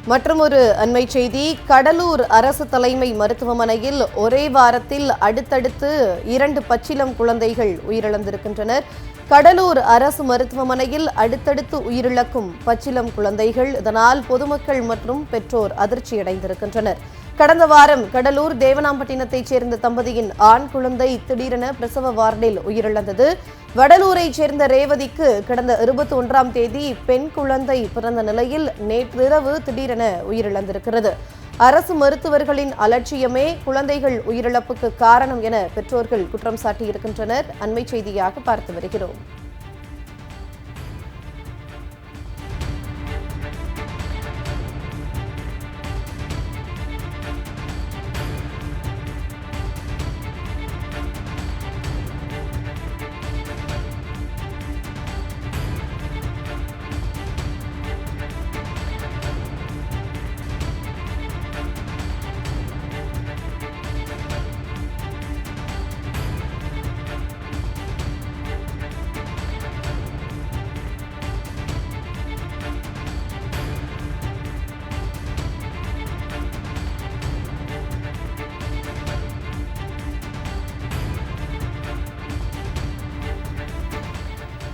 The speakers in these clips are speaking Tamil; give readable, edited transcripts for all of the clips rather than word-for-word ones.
மற்றும் ஒரு அண்மை செய்தி, கடலூர் அரசு தலைமை மருத்துவமனையில் ஒரே வாரத்தில் அடுத்தடுத்து 2 பச்சிளம் குழந்தைகள் உயிரிழந்திருக்கின்றனர். கடலூர் அரசு மருத்துவமனையில் அடுத்தடுத்து உயிரிழக்கும் பச்சிளம் குழந்தைகள், இதனால் பொதுமக்கள் மற்றும் பெற்றோர் அதிர்ச்சியடைந்திருக்கின்றனர். கடந்த வாரம் கடலூர் தேவனாம்பட்டினத்தைச் சேர்ந்த தம்பதியின் ஆண் குழந்தை திடீரென பிரசவ வார்டில் உயிரிழந்தது. வடலூரைச் சேர்ந்த ரேவதிக்கு கடந்த 21ஆம் தேதி பெண் குழந்தை பிறந்த நிலையில் நேற்றிரவு திடீரென உயிரிழந்திருக்கிறது. அரசு மருத்துவர்களின் அலட்சியமே குழந்தைகள் உயிரிழப்புக்கு காரணம் என பெற்றோர்கள் குற்றம் சாட்டியிருக்கின்றனர். அண்மை செய்தியாக பார்த்து வருகிறோம்.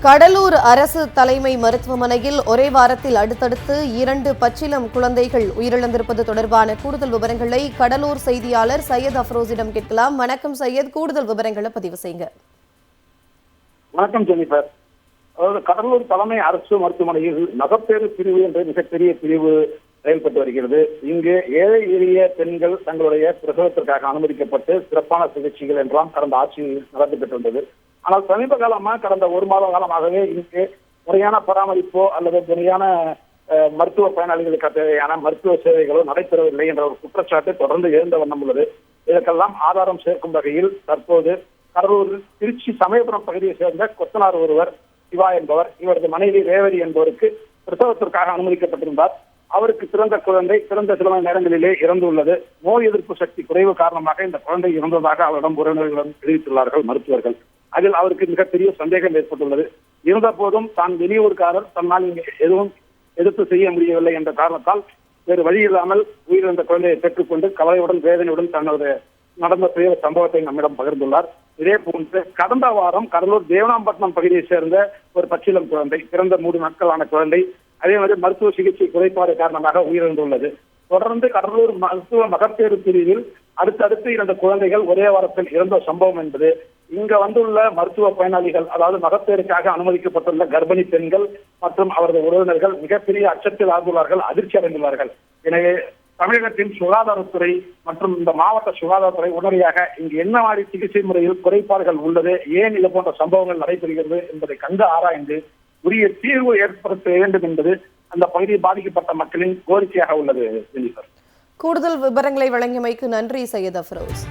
கடலூர் அரசு தலைமை மருத்துவமனையில் ஒரே வாரத்தில் அடுத்தடுத்து 2 பச்சிளம் குழந்தைகள் உயிரிழந்திருப்பது தொடர்பான கூடுதல் விவரங்களை கடலூர் செய்தியாளர் சையத் அஃப்ரோஸிடம் கேட்கலாம். வணக்கம் சையத், கூடுதல் விவரங்களை பதிவு செய்யுங்க. வணக்கம் ஜெனிஃபர். அதாவது கடலூர் தலைமை அரசு மருத்துவமனையில் மகப்பேறு பிரிவு என்ற மிகப்பெரிய பிரிவு செயல்பட்டு வருகிறது. இங்கு ஏழை எளிய பெண்கள் தங்களுடைய பிரசவத்திற்காக அனுமதிக்கப்பட்டு சிறப்பான சிகிச்சைகள் என்றெல்லாம் கடந்த ஆட்சியில் நடந்து பெற்றுள்ளது. ஆனால் சமீப காலமாக கடந்த 1 மாத காலமாகவே இங்கு முறையான பராமரிப்போ அல்லது முறையான மருத்துவ பயனாளிகளுக்கு தேவையான மருத்துவ சேவைகளோ நடைபெறவில்லை என்ற ஒரு குற்றச்சாட்டு தொடர்ந்து எழுந்த வண்ணம் உள்ளது. இதற்கெல்லாம் ஆதாரம் சேர்க்கும் வகையில் தற்போது கடலூர் திருச்சி சமயபுரம் பகுதியை சேர்ந்த கொத்தனார் ஒருவர் சிவா என்பவர், இவரது மனைவி ரேவதி என்பவருக்கு பிரசவத்திற்காக அனுமதிக்கப்பட்டிருந்தார். அவருக்கு பிறந்த குழந்தை பிறந்த சில மணி நேரங்களிலே இறந்துள்ளது. நோய் எதிர்ப்பு சக்தி குறைவு காரணமாக இந்த குழந்தை இறந்ததாக அவரிடம் உறவினர்களிடம் தெரிவித்துள்ளார்கள் மருத்துவர்கள். அதில் அவருக்கு மிகப்பெரிய சந்தேகம் ஏற்பட்டுள்ளது. இருந்த போதும் தான் வெளியூர்காரர், தன்னால் இங்கே எதுவும் எதிர்ப்பு செய்ய முடியவில்லை என்ற காரணத்தால் வேறு வழி இல்லாமல் உயிரிழந்த குழந்தையை பெற்றுக்கொண்டு கவலையுடன் வேதனையுடன் தனது நடந்த துயர சம்பவத்தை நம்மிடம் பகிர்ந்துள்ளார். இதே போன்று கடந்த வாரம் கடலூர் தேவனாம்பட்டினம் பகுதியை சேர்ந்த ஒரு பச்சிளம் குழந்தை, பிறந்த 3 நாட்களான குழந்தை, அதே மாதிரி மருத்துவ சிகிச்சை குறைபாடு காரணமாக உயிரிழந்துள்ளது. தொடர்ந்து கடலூர் மருத்துவ மகப்பேறு பிரிவில் அடுத்தடுத்து 2 குழந்தைகள் ஒரே வாரத்தில் இறந்த சம்பவம் என்பது இங்க வந்துள்ள மருத்துவ பயனாளிகள், அதாவது மகப்பேறுக்காக அனுமதிக்கப்பட்டுள்ள கர்ப்பிணி பெண்கள் மற்றும் அவரது உறவினர்கள் மிகப்பெரிய அச்சத்தில் ஆழ்ந்துள்ளார்கள், அதிர்ச்சி அடைந்துள்ளார்கள். எனவே தமிழகத்தின் சுகாதாரத்துறை மற்றும் இந்த மாவட்ட சுகாதாரத்துறை உடனடியாக இங்கு என்ன மாதிரி சிகிச்சை முறையில் குறைபாடுகள் உள்ளது, ஏன் இது போன்ற சம்பவங்கள் நடைபெறுகிறது என்பதை கண்டு ஆராய்ந்து உரிய தீர்வு ஏற்படுத்த வேண்டும் என்பது அந்த பகுதியில் பாதிக்கப்பட்ட மக்களின் கோரிக்கையாக உள்ளது. கூடுதல் விவரங்களை வழங்கியமைக்கு நன்றி சையத் அஃப்ரோஸ்.